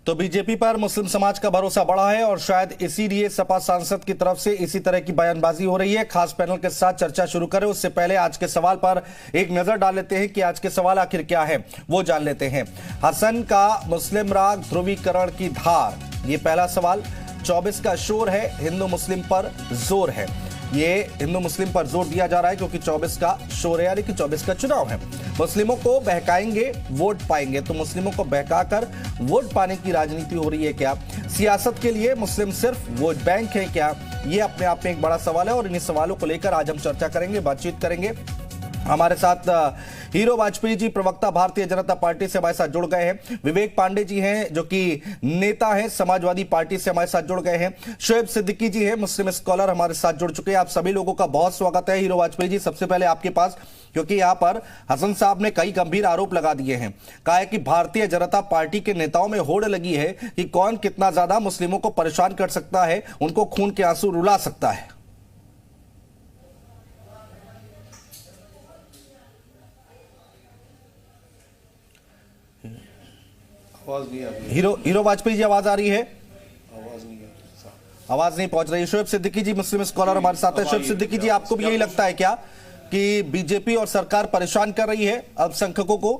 तो बीजेपी पर मुस्लिम समाज का भरोसा बढ़ा है और शायद इसीलिए सपा सांसद की तरफ से इसी तरह की बयानबाजी हो रही है। खास पैनल के साथ चर्चा शुरू करें उससे पहले आज के सवाल पर एक नजर डाल लेते हैं कि आज के सवाल आखिर क्या है, वो जान लेते हैं। हसन का मुस्लिम राग ध्रुवीकरण की धार, ये पहला सवाल। 24 का शोर है, हिंदू मुस्लिम पर जोर है। ये हिंदू मुस्लिम पर जोर दिया जा रहा है क्योंकि 24 का शोर है, यानी कि 24 का चुनाव है। मुस्लिमों को बहकाएंगे वोट पाएंगे, तो मुस्लिमों को बहकाकर वोट पाने की राजनीति हो रही है क्या? सियासत के लिए मुस्लिम सिर्फ वोट बैंक है क्या? ये अपने आप में एक बड़ा सवाल है और इन्हीं सवालों को लेकर आज हम चर्चा करेंगे, बातचीत करेंगे। हमारे साथ हीरो वाजपेयी जी, प्रवक्ता भारतीय जनता पार्टी से हमारे साथ जुड़ गए हैं। विवेक पांडे जी हैं जो कि नेता हैं समाजवादी पार्टी से, हमारे साथ जुड़ गए हैं। शोएब सिद्दीकी जी हैं, मुस्लिम स्कॉलर, हमारे साथ जुड़ चुके हैं। आप सभी लोगों का बहुत स्वागत है। हीरो वाजपेयी जी, सबसे पहले आपके पास, क्योंकि यहां पर हसन साहब ने कई गंभीर आरोप लगा दिए हैं। कहा है कि भारतीय जनता पार्टी के नेताओं में होड़ लगी है कि कौन कितना ज्यादा मुस्लिमों को परेशान कर सकता है, उनको खून के आंसू रुला सकता है। आवाज नहीं आ रही। हीरो वाजपेयी जी, आवाज आ रही है? आवाज नहीं आ रही, आवाज नहीं पहुंच रही। शोएब सिद्दीकी जी, मुस्लिम स्कॉलर, हमारे साथ है। शोएब सिद्दीकी जी, आपको भी यही लगता है क्या कि बीजेपी और सरकार परेशान कर रही है अल्पसंख्यकों को?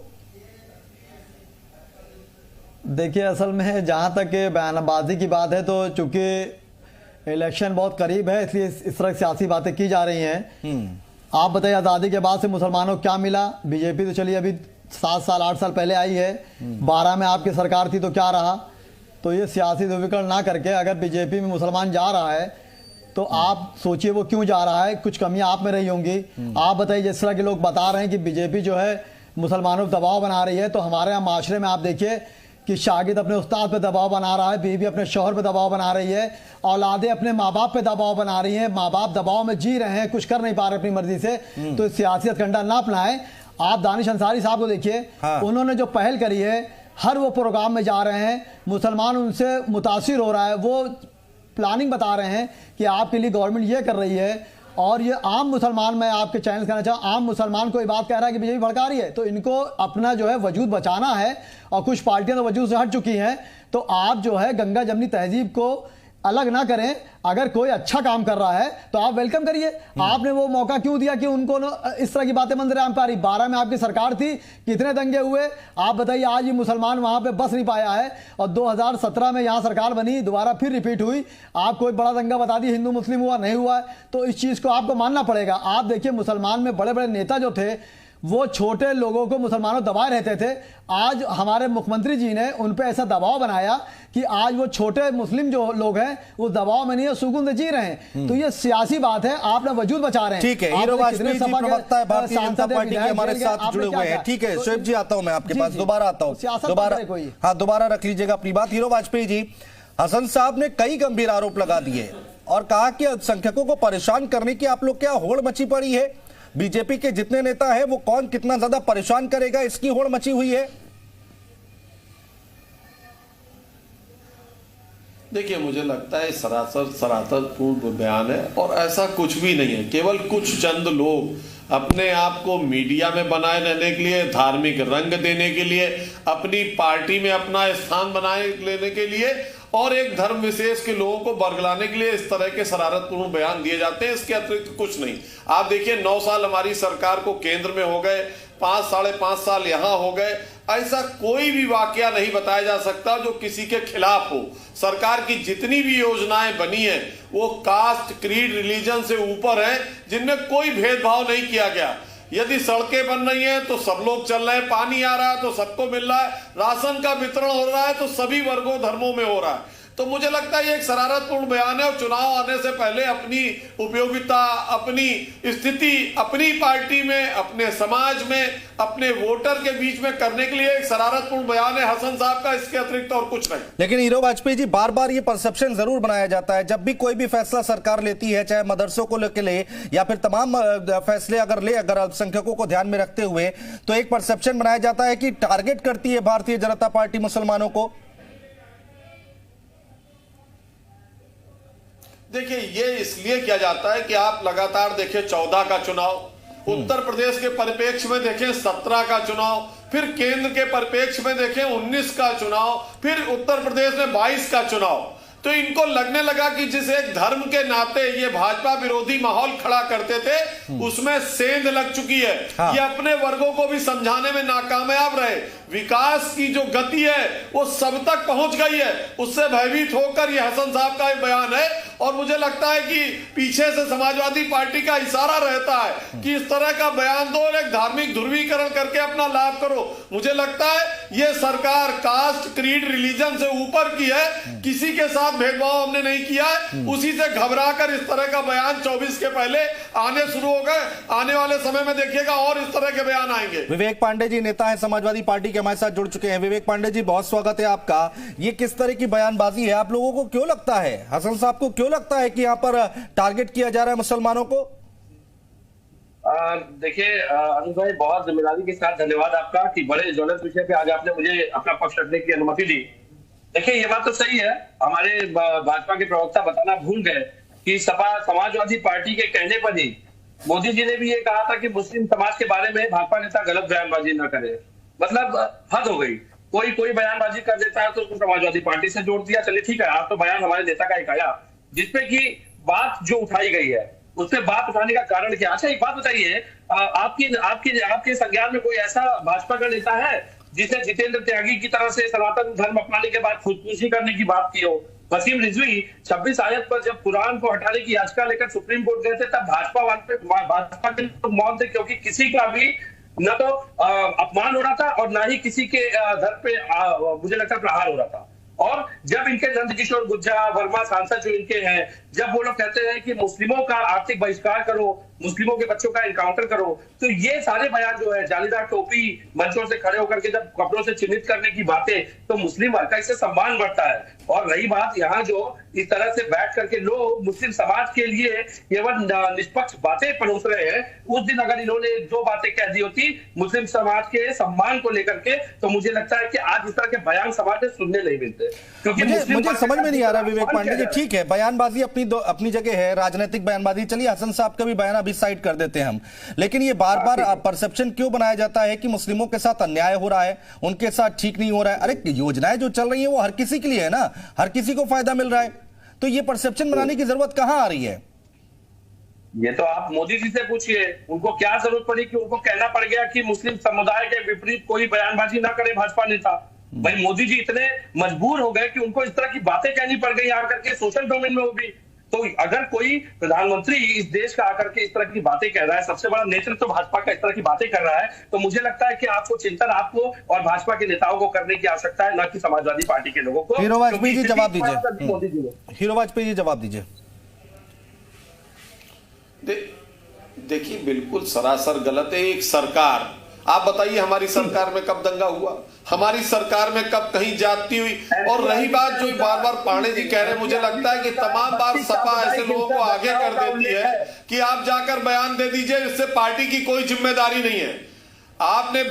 देखिए, असल में जहां तक बयानबाजी की बात है, तो चूंकि इलेक्शन बहुत करीब है इसलिए इस तरह सियासी बातें की जा रही हैं। आप बताइए, आज़ादी के बाद से मुसलमानों को क्या मिला? बीजेपी तो चलिए अभी 7 साल 8 साल पहले आई है, 12 में आपकी सरकार थी तो क्या रहा? तो ये सियासी ध्रुवीकरण ना करके अगर बीजेपी में मुसलमान जा रहा है तो आप सोचिए वो क्यों जा रहा है, कुछ कमियां आप में रही होंगी। आप बताइए, जिस तरह के लोग बता रहे हैं कि बीजेपी जो है मुसलमानों पर दबाव बना रही है, तो हमारे यहाँ माशरे में आप देखिए कि शागिद अपने उस्ताद पे दबाव बना रहा है, बीवी अपने शौहर पे दबाव बना रही है, औलादे अपने माँ बाप पे दबाव बना रही हैं, माँ बाप दबाव में जी रहे हैं, कुछ कर नहीं पा रहे अपनी मर्जी से। तो सियासी कंडा ना अपनाएं। आप दानिश अंसारी साहब को देखिए, हाँ। उन्होंने जो पहल करी है, हर वो प्रोग्राम में जा रहे हैं, मुसलमान उनसे मुतासिर हो रहा है, वो प्लानिंग बता रहे हैं कि आपके लिए गवर्नमेंट ये कर रही है। और ये आम मुसलमान, मैं आपके चैनल कहना चाहूँ, आम मुसलमान को ये बात कह रहा है कि बीजेपी भड़का रही है, तो इनको अपना जो है वजूद बचाना है। और कुछ पार्टियां तो वजूद से हट चुकी हैं, तो आप जो है गंगा जमनी तहजीब को अलग ना करें। अगर कोई अच्छा काम कर रहा है तो आप वेलकम करिए। आपने वो मौका क्यों दिया कि उनको इस तरह की बातें मंजर आम पा रही? 12 में आपकी सरकार थी, कितने दंगे हुए आप बताइए? आज ये मुसलमान वहां पे बस नहीं पाया है और 2017 में यहां सरकार बनी, दोबारा फिर रिपीट हुई। आप कोई बड़ा दंगा बता दिए, हिंदू मुस्लिम हुआ नहीं हुआ, तो इस चीज को आपको मानना पड़ेगा। आप देखिए, मुसलमान में बड़े बड़े नेता जो थे वो छोटे लोगों को मुसलमानों दबाए रहते थे। आज हमारे मुख्यमंत्री जी ने उन पे ऐसा दबाव बनाया कि आज वो छोटे मुस्लिम जो लोग हैं वो दबाव में नहीं है, सुकून से जी रहे हैं। तो ये सियासी बात है, आप ना वजूद बचा रहे हैं। ठीक है, हीरो वाजपेयी जी, प्रवक्ता है भारतीय जनता पार्टी के, हमारे साथ जुड़े हुए हैं। ठीक है शोएब जी, आता हूं मैं आपके पास, दोबारा आता हूं, दोबारा रख लीजिएगा अपनी बात। हीरो वाजपेयी जी, हसन साहब ने कई गंभीर आरोप लगा दिए और कहा कि अल्पसंख्यकों को परेशान करने की आप लोग क्या होड़ मची पड़ी है? बीजेपी के जितने नेता हैं वो कौन कितना ज्यादा परेशान करेगा, इसकी होड़ मची हुई है। देखिए, मुझे लगता है सरासर पूर्ण बयान है और ऐसा कुछ भी नहीं है। केवल कुछ चंद लोग अपने आप को मीडिया में बनाए रहने के लिए, धार्मिक रंग देने के लिए, अपनी पार्टी में अपना स्थान बनाए लेने के लिए और एक धर्म विशेष के लोगों को बरगलाने के लिए इस तरह के शरारतपूर्ण बयान दिए जाते हैं। इसके अतिरिक्त कुछ नहीं। आप देखिए, 9 साल हमारी सरकार को केंद्र में हो गए, 5 साढ़े 5 साल यहां हो गए, ऐसा कोई भी वाकया नहीं बताया जा सकता जो किसी के खिलाफ हो। सरकार की जितनी भी योजनाएं बनी है वो कास्ट, क्रीड, रिलीजन से ऊपर है, जिनमें कोई भेदभाव नहीं किया गया। यदि सड़कें बन रही हैं तो सब लोग चल रहे हैं, पानी आ रहा है तो सबको मिल रहा है, राशन का वितरण हो रहा है तो सभी वर्गों धर्मों में हो रहा है। तो मुझे लगता है ये एक शरारतपूर्ण बयान है और चुनाव आने से पहले अपनी उपयोगिता, अपनी स्थिति अपनी पार्टी में, अपने समाज में, अपने वोटर के बीच में करने के लिए एक शरारतपूर्ण बयान है हसन साहब का, इसके अतिरिक्त और कुछ नहीं। लेकिन हीरो वाजपेयी जी, बार बार ये परसेप्शन जरूर बनाया जाता है जब भी कोई भी फैसला सरकार लेती है, चाहे मदरसों को लेकर ले या फिर तमाम फैसले अगर अल्पसंख्यकों को ध्यान में रखते हुए, तो एक परसेप्शन बनाया जाता है कि टारगेट करती है भारतीय जनता पार्टी मुसलमानों को। देखिए, ये इसलिए किया जाता है कि आप लगातार देखिए 14 का चुनाव, उत्तर प्रदेश के परिप्रेक्ष्य में देखें 17 का चुनाव, फिर केंद्र के परिप्रेक्ष्य में देखें 19 का चुनाव, फिर उत्तर प्रदेश में 22 का चुनाव, तो इनको लगने लगा कि जिस एक धर्म के नाते ये भाजपा विरोधी माहौल खड़ा करते थे उसमें सेंध लग चुकी है। ये अपने वर्गों को भी समझाने में नाकामयाब रहे। विकास की जो गति है वो सब तक पहुंच गई है, उससे भयभीत होकर ये हसन साहब का बयान है। और मुझे लगता है कि पीछे से समाजवादी पार्टी का इशारा रहता है कि इस तरह का बयान दो और एक धार्मिक ध्रुवीकरण करके अपना लाभ करो। मुझे लगता है ये सरकार कास्ट, क्रीड, रिलीजन से ऊपर की है, किसी के साथ भेदभाव हमने नहीं किया है। उसी से घबराकर इस तरह का बयान 24 के पहले आने शुरू हो गए। आने वाले समय में देखिएगा और इस तरह के बयान आएंगे। विवेक पांडे जी नेता है समाजवादी पार्टी के, हमारे साथ जुड़ चुके हैं। विवेक पांडे जी, बहुत स्वागत है आपका। ये किस तरह की बयानबाजी है? आप लोगों को क्यों लगता है, हसन साहब को क्यों लगता है कि यहाँ पर टारगेट किया जा रहा है मुसलमानों को? देखिए अनुज भाई, बहुत जिम्मेदारी के साथ धन्यवाद आपका कि बड़े ज्वलंत विषय पे आज आपने मुझे अपना पक्ष रखने की अनुमति दी। देखिए ये बात तो सही है, हमारे भाजपा के प्रवक्ता बताना भूल गए कि सपा समाजवादी पार्टी के कहने पर ही मोदी जी ने भी ये कहा था कि मुस्लिम समाज के बारे में भाजपा नेता गलत बयानबाजी न करे। मतलब हद हो गई, कोई बयानबाजी कर देता है तो उसको समाजवादी पार्टी से जोड़ दिया। चलिए ठीक है, आप तो बयान हमारे नेता का एक आया जिसपे की बात जो उठाई गई है उसपे बात उठाने का कारण क्या? अच्छा एक बात बताइए, आपके संज्ञान में कोई ऐसा भाजपा का नेता है जिसे जितेंद्र त्यागी की तरह से सनातन धर्म अपनाने के बाद खुदकुशी करने की बात की हो? वसीम रिजवी 26 आयत पर जब कुरान को हटाने की याचिका लेकर सुप्रीम कोर्ट गए थे तब भाजपा के मौन थे, क्योंकि किसी का भी न तो अपमान हो रहा था और ना ही किसी के धर्म पे मुझे लगता है प्रहार हो रहा था। और जब इनके नंदकिशोर गुज्जा वर्मा सांसद जो इनके हैं, जब वो लोग कहते हैं कि मुस्लिमों का आर्थिक बहिष्कार करो, मुस्लिमों के बच्चों का एनकाउंटर करो, तो ये सारे बयान जो है जालीदार टोपी मंचों से खड़े होकर के जब कपड़ों से चिन्हित करने की बातें, तो मुस्लिम वर्ग का इससे सम्मान बढ़ता है। और रही बात यहाँ जो इस तरह से बैठ करके लोग मुस्लिम समाज के लिए केवल निष्पक्ष बातें परोस रहे हैं, उस दिन अगर इन्होंने 2 बातें कह दी होती मुस्लिम समाज के सम्मान को लेकर के, तो मुझे लगता है कि आज इस तरह के बयान समाज में सुनने नहीं मिलते। क्योंकि मुझे समझ में नहीं आ रहा विवेक पांडे जी, ठीक है बयानबाजी अपनी जगह है, राजनीतिक बयानबाजी, चलिए हसन साहब का भी बयान अभी साइड कर देते हैं हम, लेकिन ये बार बार परसेप्शन क्यों बनाया जाता है कि मुस्लिमों के साथ अन्याय हो रहा है, उनके साथ ठीक नहीं हो रहा है? अरे योजनाएं जो चल रही है वो हर किसी के लिए है ना, हर किसी को फायदा मिल रहा है, तो ये परसेप्शन बनाने की जरूरत कहां आ रही है? ये तो आप मोदी जी से पूछिए, उनको क्या जरूरत पड़ी कि उनको कहना पड़ गया कि मुस्लिम समुदाय के विपरीत कोई बयानबाजी ना करे भाजपा नेता। भाई मोदी जी इतने मजबूर हो गए कि उनको इस तरह की बातें कहनी पड़ गई आकर के सोशल डोमेन में। वो भी तो अगर कोई प्रधानमंत्री इस देश का आकर के इस तरह की बातें कह रहा है, सबसे बड़ा नेतृत्व तो भाजपा का इस तरह की बातें कर रहा है, तो मुझे लगता है कि आपको चिंतन आपको और भाजपा के नेताओं को करने की आवश्यकता है, न कि समाजवादी पार्टी के लोगों को। हीरो वाजपेयी जी जवाब दीजिए, हीरो वाजपेयी जी जवाब दीजिए। देखिए बिल्कुल सरासर गलत है। एक सरकार, आप बताइए हमारी सरकार में कब दंगा हुआ, हमारी सरकार में कब कहीं जाती हुई? और रही बात जो बार बार पांडे जी कह रहे हैं, मुझे लगता है कि तमाम बार सपा ऐसे लोगों को आगे कर देती है कि आप जाकर बयान दे दीजिए, इससे पार्टी की कोई जिम्मेदारी नहीं है। आपने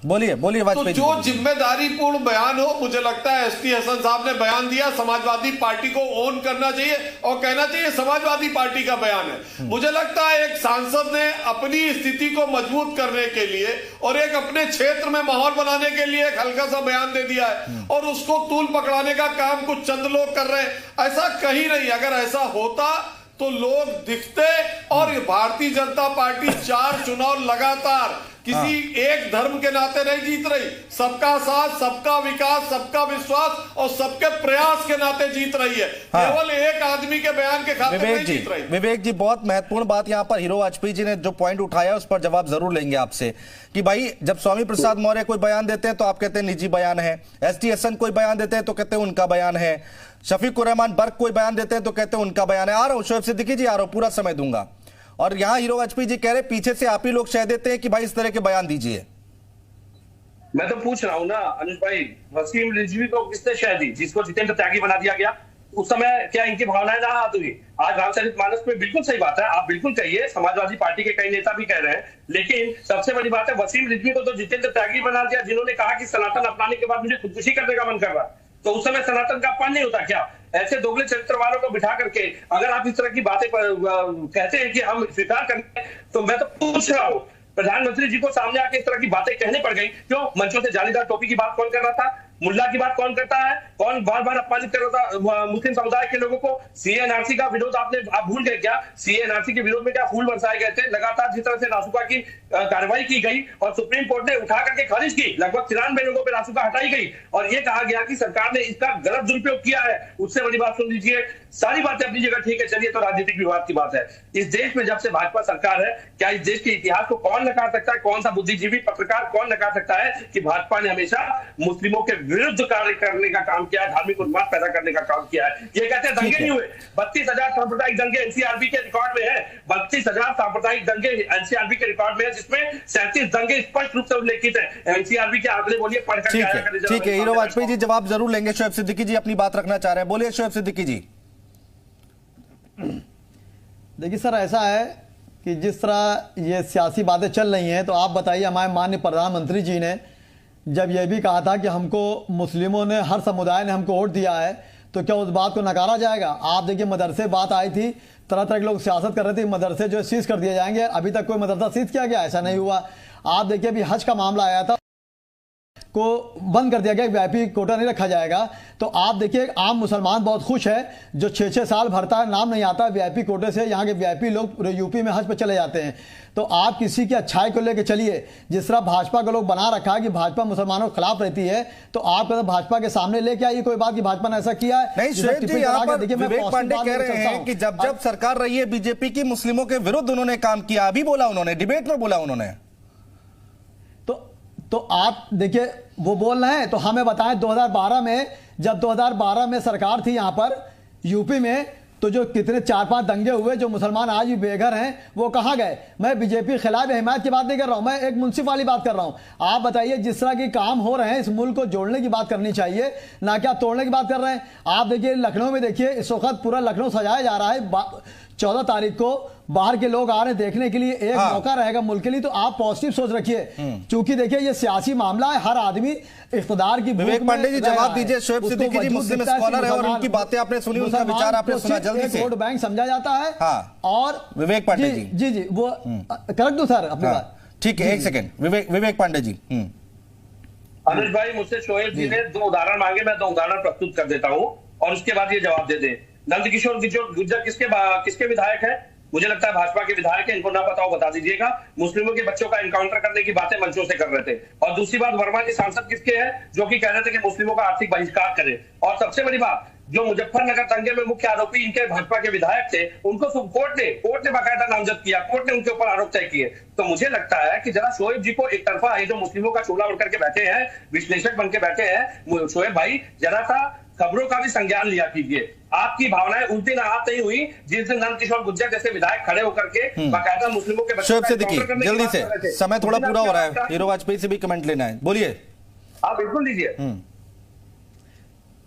बोलिए तो जो जिम्मेदारी पूर्ण बयान हो, मुझे लगता है एसटी हसन साहब ने बयान दिया, समाजवादी पार्टी को ओन करना चाहिए और कहना चाहिए समाजवादी पार्टी का बयान है। मुझे लगता है एक सांसद ने अपनी स्थिति को मजबूत करने के लिए और एक अपने क्षेत्र में माहौल बनाने के लिए एक हल्का सा बयान दे दिया है और उसको तूल पकड़ाने का काम कुछ चंद लोग कर रहे हैं। ऐसा कहीं नहीं, अगर ऐसा होता तो लोग दिखते और भारतीय जनता पार्टी 4 चुनाव लगातार किसी एक धर्म के नाते नहीं जीत रही, सबका साथ, सबका विकास, सबका विश्वास और सबके प्रयास के नाते जीत रही है। केवल एक आदमी के बयान के खातिर नहीं जीत रही। विवेक जी, बहुत महत्वपूर्ण बात यहां पर हीरो वाजपेयी जी ने जो पॉइंट उठाया उस पर जवाब जरूर लेंगे आपसे कि भाई जब स्वामी प्रसाद मौर्य कोई बयान देते हैं तो आप कहते हैं निजी बयान है, एसटी हसन कोई बयान देते हैं तो कहते हैं उनका बयान है, शफीकुर रहमान बर्क कोई बयान देते हैं तो कहते हैं उनका बयान है। आ रहा हूं शोएब सिद्दीकी जी, आ रहा हूं, पूरा समय दूंगा। और यहां हीरो वाजपेयी जी कह रहे पीछे से आप ही लोग शह देते हैं कि भाई इस तरह के बयान दीजिए। मैं तो पूछ रहा हूं ना अनुज भाई, वसीम रिजवी को किसने शह दी जिसको जितेंद्र त्यागी बना दिया गया? उस समय क्या इनकी भावनाएं ना हाथ हुई? आज रामचरितमानस में बिल्कुल सही बात है, आप बिल्कुल कहिए, समाजवादी पार्टी के कई नेता भी कह रहे हैं, लेकिन सबसे बड़ी बात है वसीम रिजवी को तो जितेंद्र त्यागी बना दिया जिन्होंने कहा कि सनातन अपनाने के बाद मुझे खुदकुशी करने का मन कर रहा है। तो उस समय सनातन का अपमान नहीं होता क्या? ऐसे दोगले चरित्र वालों को बिठा करके अगर आप इस तरह की बातें कहते हैं कि हम स्वीकार करें, तो मैं तो पूछ रहा हूँ प्रधानमंत्री जी को सामने आके इस तरह की बातें कहने पड़ गई। क्यों? मंचों से जालीदार टोपी की बात कौन कर रहा था? मुल्ला की बात कौन करता है? कौन बार बार अपमानित कर रहा था मुस्लिम समुदाय के लोगों को? सीएनआरसी का विरोध आप भूल गए क्या? सीएनआरसी के विरोध में क्या फूल बरसाए गए थे? लगातार जिस तरह से रासुका की कार्रवाई की गई और सुप्रीम कोर्ट ने उठा करके खारिज की, लगभग 93 लोगों पर रासुका हटाई गई और ये कहा गया कि सरकार ने इसका गलत दुरुपयोग किया है। उससे बड़ी बात सुन लीजिए, सारी बातें अपनी जगह ठीक है, चलिए तो राजनीतिक विवाद की बात है। इस देश में जब से भाजपा सरकार है, क्या इस देश के इतिहास को कौन नकार सकता है? कौन सा बुद्धिजीवी पत्रकार कौन नकार सकता है कि भाजपा ने हमेशा मुस्लिमों के विरुद्ध कार्य करने का काम किया है, धार्मिक उन्माद पैदा करने का काम किया है? ये कहते हैं दंगे नहीं हुए। 32,000 सांप्रदायिक दंगे एनसीआरबी के रिकॉर्ड में है। 32,000 सांप्रदायिक दंगे एनसीआरबी के रिकॉर्ड में है, जिसमें 37 दंगे स्पष्ट रूप से उल्लेखित है। एनसीआरबी के आंकड़े बोलिए, पढ़कर ठीक है हीरो वाजपेयी जी जवाब जरूर लेंगे। शोएब सिद्दीकी जी अपनी बात रखना चाह रहे हैं, बोलिए शोएब सिद्दीकी जी। देखिए सर, ऐसा है कि जिस तरह ये सियासी बातें चल रही हैं, तो आप बताइए, हमारे माननीय प्रधानमंत्री जी ने जब ये भी कहा था कि हमको मुस्लिमों ने, हर समुदाय ने हमको वोट दिया है, तो क्या उस बात को नकारा जाएगा? आप देखिए, मदरसे बात आई थी, तरह तरह के लोग सियासत कर रहे थे, मदरसे जो सीज कर दिए जाएंगे। अभी तक कोई मदरसा सीज किया गया? ऐसा नहीं हुआ। आप देखिए, अभी हज का मामला आया था, को बंद कर दिया गया, वीआईपी कोटा नहीं रखा जाएगा। तो आप देखिए, आम मुसलमान बहुत खुश है, जो 6-6 साल भरता है, नाम नहीं आता वीआईपी कोटे से। यहाँ के वीआईपी लोग पूरे यूपी में हज पे चले जाते हैं। तो आप किसी की अच्छाई को लेकर चलिए। जिस तरह भाजपा के लोग बना रखा है कि भाजपा मुसलमानों के खिलाफ रहती है, तो आप भाजपा के सामने लेके आइए कोई बात कि भाजपा ने ऐसा किया है। नहीं श्वेत जी, यहाँ पर विवेक पांडे कह रहे हैं कि जब जब सरकार रही है बीजेपी की, मुस्लिमों के विरुद्ध उन्होंने काम किया। अभी बोला उन्होंने, डिबेट में बोला उन्होंने। तो आप देखिए, वो बोल रहे हैं, तो हमें बताएं 2012 में, जब 2012 में सरकार थी यहाँ पर यूपी में, तो जो कितने 4-5 दंगे हुए, जो मुसलमान आज भी बेघर हैं, वो कहाँ गए? मैं बीजेपी के खिलाफ हिमायत की बात नहीं कर रहा हूँ, मैं एक मुंसिफ वाली बात कर रहा हूँ। आप बताइए, जिस तरह के काम हो रहे हैं, इस मुल्क को जोड़ने की बात करनी चाहिए, ना कि आप तोड़ने की बात कर रहे हैं। आप देखिए, लखनऊ में देखिए, इस वक्त पूरा लखनऊ सजाया जा रहा है। 14 तारीख को बाहर के लोग आ रहे हैं देखने के लिए, एक मौका रहेगा मुल्क के लिए। तो आप पॉजिटिव सोच रखिए, क्योंकि देखिए, ये सियासी मामला है, हर आदमी इख्तिदार की। विवेक पांडे जी जवाब दीजिए। शोएब सिद्दीकी जी मुस्लिम स्कॉलर है और उनकी बातें आपने सुनी, उनका विचार आपने सुना, जल्दी से। वोट बैंक समझा जाता है। और विवेक पांडे जी, जी जी, वो करेक्ट दो सर अपनी बात। ठीक है, एक सेकेंड। विवेक पांडे जी। अनुज भाई, मुझसे शोएब जी ने 2 उदाहरण मांगे, मैं 2 उदाहरण प्रस्तुत कर देता हूँ और उसके बाद ये जवाब दे दे। नंदकिशोर गुर्जर किसके विधायक है? मुझे लगता है भाजपा के विधायक है। इनको ना पता हो बता दीजिएगा। मुस्लिमों के बच्चों का एनकाउंटर करने की बातें मंचों से कर रहे थे। और दूसरी बात, वर्मा जी सांसद किसके हैं, जो कि कह रहे थे कि मुस्लिमों का आर्थिक बहिष्कार करें। और सबसे बड़ी बात, जो मुजफ्फरनगर दंगे में मुख्य आरोपी इनके भाजपा के विधायक थे, उनको कोर्ट ने बाकायदा नामजद किया, कोर्ट ने उनके ऊपर आरोप तय किए। तो मुझे लगता है कि जरा शोएब जी को एक तरफा, ये जो मुस्लिमों का चोला उड़ करके बैठे हैं, विश्लेषक बन के बैठे हैं, शोएब भाई जरा सा खबरों का भी संज्ञान लिया कीजिए। आपकी भावनाएं उस दिन आहत नहीं हुई जिस दिन नंदकिशोर गुर्जर जैसे विधायक खड़े होकर के बाकायदा मुस्लिमों के शोएब सिद्दीकी, जल्दी से, समय थोड़ा पूरा हो रहा है, हीरो वाजपेयी से भी कमेंट लेना है, बोलिए। हाँ बिल्कुल लीजिए।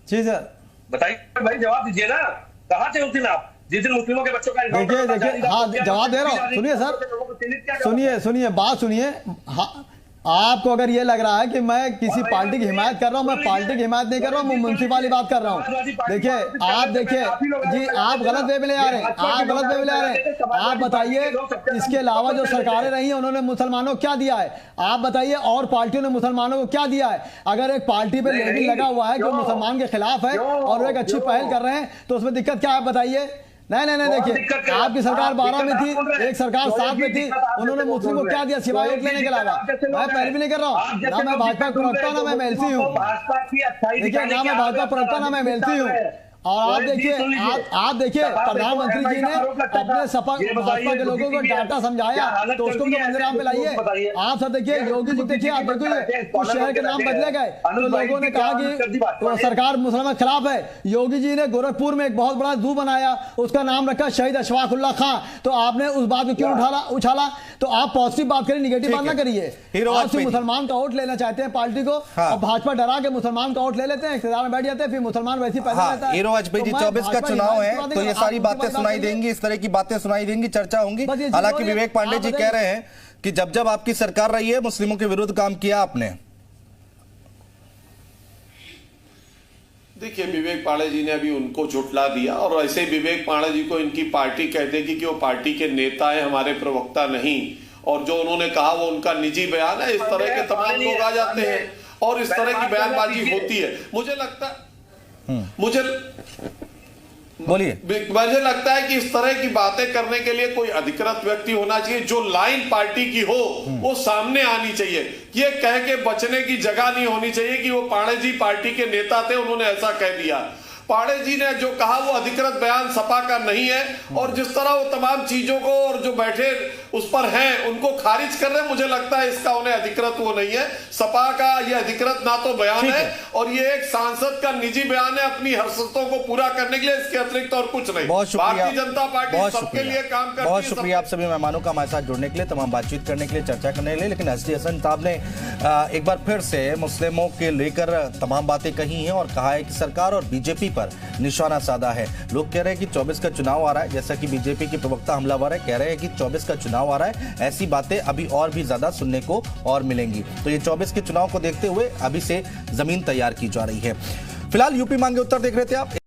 जी सर, बताइए भाई, जवाब दीजिए ना। कहाँ थे उस दिन आप, जिस दिन मुस्लिमों के बच्चों का? देखिए, हाँ जवाब दे रहा हूँ, सुनिए सर, सुनिए बात सुनिए। हाँ, आपको अगर ये लग रहा है कि मैं किसी पार्टी की हिमायत कर रहा हूं, मैं पार्टी की हिमायत नहीं कर रहा हूं, मैं म्युनिसिपल बात कर रहा हूं। देखिए, आप देखिए जी, आप गलत वे में ले आ रहे हैं, आप गलत वे में ले आ रहे हैं। आप बताइए, इसके अलावा जो सरकारें रही हैं, उन्होंने मुसलमानों को क्या दिया है? आप बताइए, और पार्टियों ने मुसलमानों को क्या दिया है? अगर एक पार्टी पे लेबल लगा हुआ है जो मुसलमान के खिलाफ है और वो एक अच्छी पहल कर रहे हैं, तो उसमें दिक्कत क्या है बताइए? नहीं, देखिए, आपकी सरकार 12 में थी, एक सरकार 7 में थी, उन्होंने मुस्लिम को क्या दिया सिवाय वोट लेने के अलावा? मैं पहले भी नहीं कर रहा हूँ, ना मैं भाजपा प्रवक्ता, ना मैं एमएलसी हूँ। देखिए, ना मैं भाजपा प्रवक्ता, ना मैं एमएलसी हूँ। और आप देखिए, प्रधानमंत्री जी ने अपने भाजपा के लोगों को डाटा समझाया, तो उसको तो मंदिराम पे लाइए। आप सब देखिए, योगी जी देखिए, आप देखिए, कुछ शहर के नाम बदले गए, तो लोगों ने कहा कि तो सरकार मुसलमान के खिलाफ है। योगी जी ने गोरखपुर में एक बहुत बड़ा जू बनाया, उसका नाम रखा शहीद अशफाक उल्लाह खां। तो आपने उस बात को क्यों उछाला? तो आप पॉजिटिव बात करिए, निगेटिव बात ना करिए। आप मुसलमान का वोट लेना चाहते हैं पार्टी को, और भाजपा डरा के मुसलमान का वोट ले लेते हैं, इख्तियार में बैठ जाते हैं, फिर मुसलमान वैसे ही पैदा रहता है। वाजपेयी जी, 24 का चुनाव है, तो ये सारी बातें सुनाई देंगी, इस तरह की बातें सुनाई देंगी, चर्चा होंगी। हालांकि विवेक पांडे जी कह रहे हैं कि जब जब आपकी सरकार रही है, मुस्लिमों के विरुद्ध काम किया आपने। देखिए, विवेक पांडे जी ने अभी उनको झुठला दिया, और ऐसे विवेक पांडे जी को इनकी पार्टी कहते कि वो पार्टी के नेता है, हमारे प्रवक्ता नहीं। और जो उन्होंने कहा वो उनका निजी बयान है। इस तरह के तमाम लोग आ जाते हैं और इस तरह की बयानबाजी होती है। मुझे लगता मुझे लगता है कि इस तरह की बातें करने के लिए कोई अधिकृत व्यक्ति होना चाहिए, जो लाइन पार्टी की हो वो सामने आनी चाहिए। ये कह के बचने की जगह नहीं होनी चाहिए कि वो पांडे जी पार्टी के नेता थे, उन्होंने ऐसा कह दिया। पांडे जी ने जो कहा वो अधिकृत बयान सपा का नहीं है, और जिस तरह वो तमाम चीजों को और जो बैठे उस पर हैं उनको खारिज कर रहे हैं, मुझे लगता है इसका उन्हें अधिकृत वो नहीं है। सपा का ये अधिकृत ना तो बयान है और ये एक सांसद का निजी बयान है अपनी हर्षतों को पूरा करने के लिए, इसके अतिरिक्त और कुछ नहीं। भारतीय जनता पार्टी सबके लिए काम करती है। बहुत शुक्रिया आप सभी मेहमानों का हमारे साथ जुड़ने के लिए, तमाम बातचीत करने के लिए, चर्चा करने के लिए। लेकिन एसडी हसन साहब ने एक बार फिर से मुस्लिमों के लेकर तमाम बातें कही हैं और कहा है कि सरकार और बीजेपी पर निशाना साधा है। लोग कह रहे हैं कि 24 का चुनाव आ रहा है, जैसा कि बीजेपी के प्रवक्ता हमलावर है कह रहे हैं कि 24 का चुनाव आ रहा है, ऐसी बातें अभी और भी ज्यादा सुनने को और मिलेंगी। तो ये 24 के चुनाव को देखते हुए अभी से जमीन तैयार की जा रही है। फिलहाल यूपी मांगे उत्तर देख रहे थे आप।